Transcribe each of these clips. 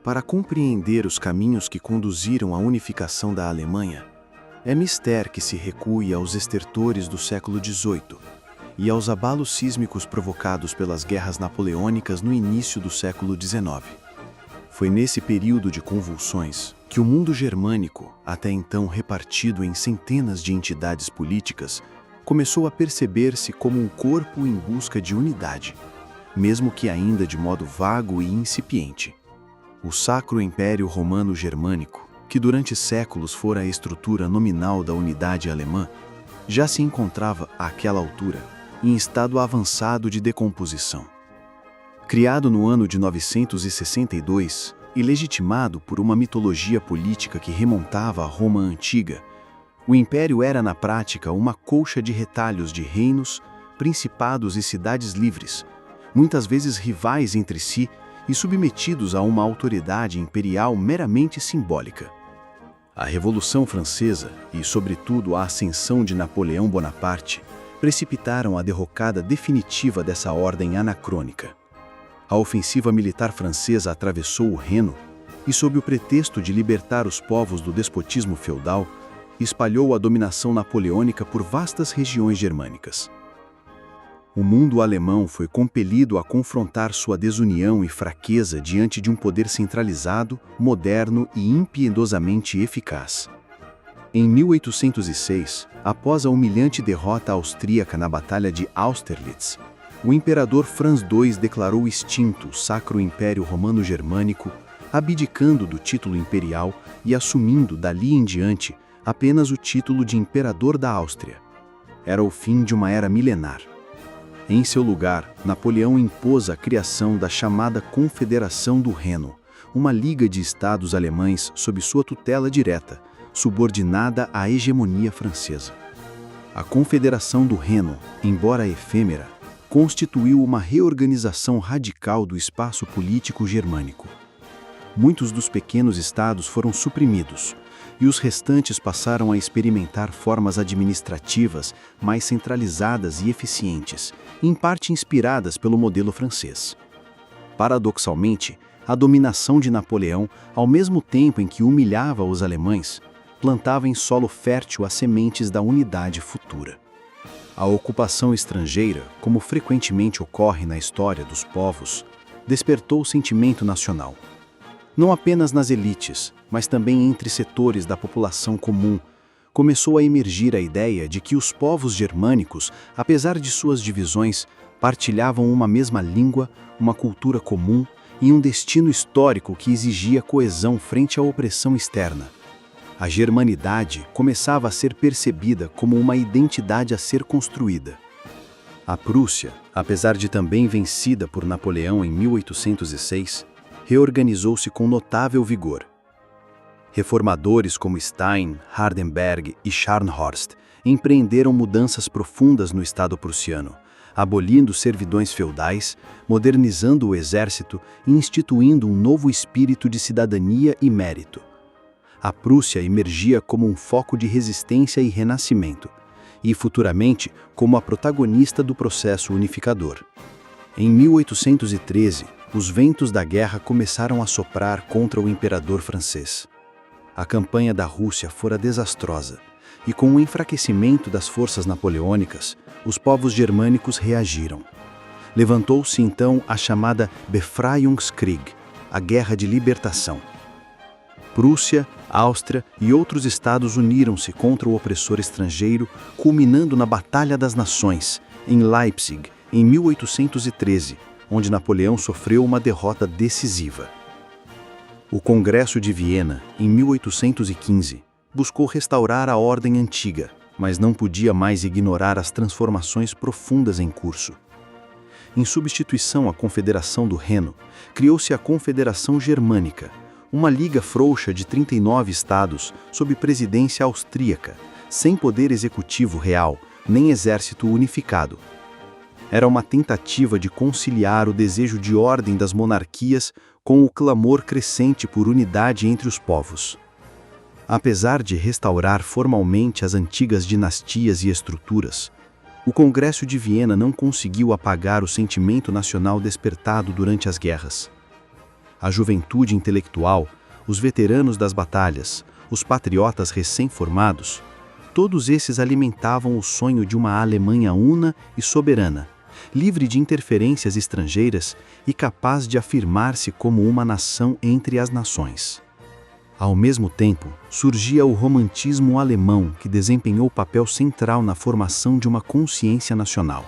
Para compreender os caminhos que conduziram à unificação da Alemanha, é mister que se recue aos estertores do século XVIII e aos abalos sísmicos provocados pelas guerras napoleônicas no início do século XIX. Foi nesse período de convulsões que o mundo germânico, até então repartido em centenas de entidades políticas, começou a perceber-se como um corpo em busca de unidade, mesmo que ainda de modo vago e incipiente. O Sacro Império Romano Germânico, que durante séculos fora a estrutura nominal da unidade alemã, já se encontrava, àquela altura, em estado avançado de decomposição. Criado no ano de 962 e legitimado por uma mitologia política que remontava à Roma antiga, o Império era, na prática, uma colcha de retalhos de reinos, principados e cidades livres, muitas vezes rivais entre si e submetidos a uma autoridade imperial meramente simbólica. A Revolução Francesa e, sobretudo, a ascensão de Napoleão Bonaparte precipitaram a derrocada definitiva dessa ordem anacrônica. A ofensiva militar francesa atravessou o Reno e, sob o pretexto de libertar os povos do despotismo feudal, espalhou a dominação napoleônica por vastas regiões germânicas. O mundo alemão foi compelido a confrontar sua desunião e fraqueza diante de um poder centralizado, moderno e impiedosamente eficaz. Em 1806, após a humilhante derrota austríaca na Batalha de Austerlitz, o imperador Franz II declarou extinto o Sacro Império Romano-Germânico, abdicando do título imperial e assumindo, dali em diante, apenas o título de Imperador da Áustria. Era o fim de uma era milenar. Em seu lugar, Napoleão impôs a criação da chamada Confederação do Reno, uma liga de estados alemães sob sua tutela direta, subordinada à hegemonia francesa. A Confederação do Reno, embora efêmera, constituiu uma reorganização radical do espaço político germânico. Muitos dos pequenos estados foram suprimidos, e os restantes passaram a experimentar formas administrativas mais centralizadas e eficientes, em parte inspiradas pelo modelo francês. Paradoxalmente, a dominação de Napoleão, ao mesmo tempo em que humilhava os alemães, plantava em solo fértil as sementes da unidade futura. A ocupação estrangeira, como frequentemente ocorre na história dos povos, despertou o sentimento nacional. Não apenas nas elites, mas também entre setores da população comum, começou a emergir a ideia de que os povos germânicos, apesar de suas divisões, partilhavam uma mesma língua, uma cultura comum e um destino histórico que exigia coesão frente à opressão externa. A germanidade começava a ser percebida como uma identidade a ser construída. A Prússia, apesar de também vencida por Napoleão em 1806, reorganizou-se com notável vigor. Reformadores como Stein, Hardenberg e Scharnhorst empreenderam mudanças profundas no Estado prussiano, abolindo servidões feudais, modernizando o exército e instituindo um novo espírito de cidadania e mérito. A Prússia emergia como um foco de resistência e renascimento, e futuramente como a protagonista do processo unificador. Em 1813, os ventos da guerra começaram a soprar contra o imperador francês. A campanha da Rússia fora desastrosa, e com o enfraquecimento das forças napoleônicas, os povos germânicos reagiram. Levantou-se então a chamada Befreiungskrieg, a Guerra de Libertação. Prússia, Áustria e outros estados uniram-se contra o opressor estrangeiro, culminando na Batalha das Nações, em Leipzig, em 1813, onde Napoleão sofreu uma derrota decisiva. O Congresso de Viena, em 1815, buscou restaurar a ordem antiga, mas não podia mais ignorar as transformações profundas em curso. Em substituição à Confederação do Reno, criou-se a Confederação Germânica, uma liga frouxa de 39 estados sob presidência austríaca, sem poder executivo real, nem exército unificado. Era uma tentativa de conciliar o desejo de ordem das monarquias com o clamor crescente por unidade entre os povos. Apesar de restaurar formalmente as antigas dinastias e estruturas, o Congresso de Viena não conseguiu apagar o sentimento nacional despertado durante as guerras. A juventude intelectual, os veteranos das batalhas, os patriotas recém-formados, todos esses alimentavam o sonho de uma Alemanha una e soberana, livre de interferências estrangeiras e capaz de afirmar-se como uma nação entre as nações. Ao mesmo tempo, surgia o romantismo alemão, que desempenhou papel central na formação de uma consciência nacional.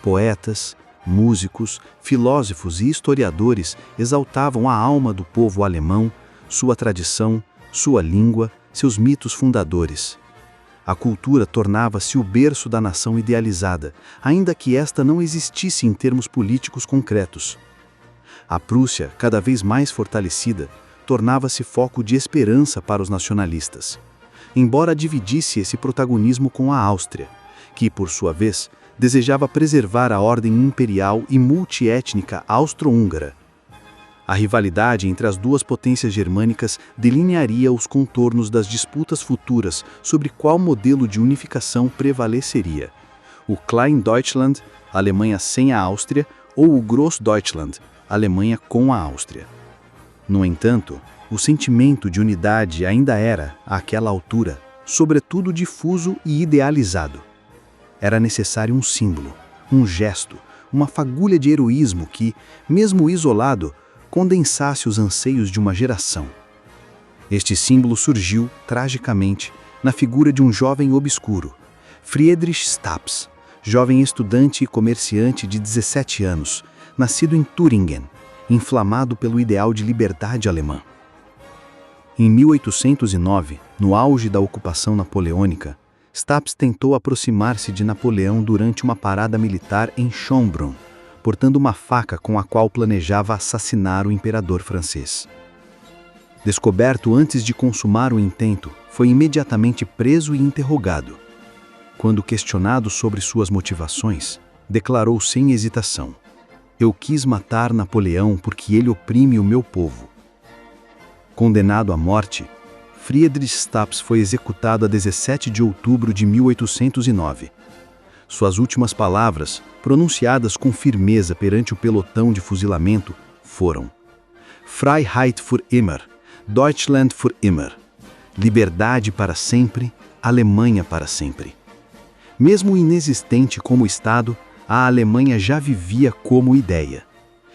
Poetas, músicos, filósofos e historiadores exaltavam a alma do povo alemão, sua tradição, sua língua, seus mitos fundadores. A cultura tornava-se o berço da nação idealizada, ainda que esta não existisse em termos políticos concretos. A Prússia, cada vez mais fortalecida, tornava-se foco de esperança para os nacionalistas, embora dividisse esse protagonismo com a Áustria, que, por sua vez, desejava preservar a ordem imperial e multiétnica austro-húngara. A rivalidade entre as duas potências germânicas delinearia os contornos das disputas futuras sobre qual modelo de unificação prevaleceria: o Klein Deutschland, Alemanha sem a Áustria, ou o Großdeutschland, Alemanha com a Áustria. No entanto, o sentimento de unidade ainda era, àquela altura, sobretudo difuso e idealizado. Era necessário um símbolo, um gesto, uma fagulha de heroísmo que, mesmo isolado, condensasse os anseios de uma geração. Este símbolo surgiu, tragicamente, na figura de um jovem obscuro, Friedrich Staps, jovem estudante e comerciante de 17 anos, nascido em Turingen, inflamado pelo ideal de liberdade alemã. Em 1809, no auge da ocupação napoleônica, Staps tentou aproximar-se de Napoleão durante uma parada militar em Schönbrunn, portando uma faca com a qual planejava assassinar o imperador francês. Descoberto antes de consumar o intento, foi imediatamente preso e interrogado. Quando questionado sobre suas motivações, declarou sem hesitação: "Eu quis matar Napoleão porque ele oprime o meu povo." Condenado à morte, Friedrich Staps foi executado a 17 de outubro de 1809. Suas últimas palavras, pronunciadas com firmeza perante o pelotão de fuzilamento, foram: "Freiheit für immer, Deutschland für immer." Liberdade para sempre, Alemanha para sempre. Mesmo inexistente como Estado, a Alemanha já vivia como ideia.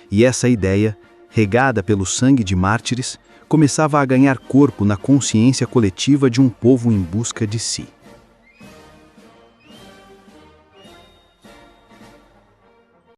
E essa ideia, regada pelo sangue de mártires, começava a ganhar corpo na consciência coletiva de um povo em busca de si.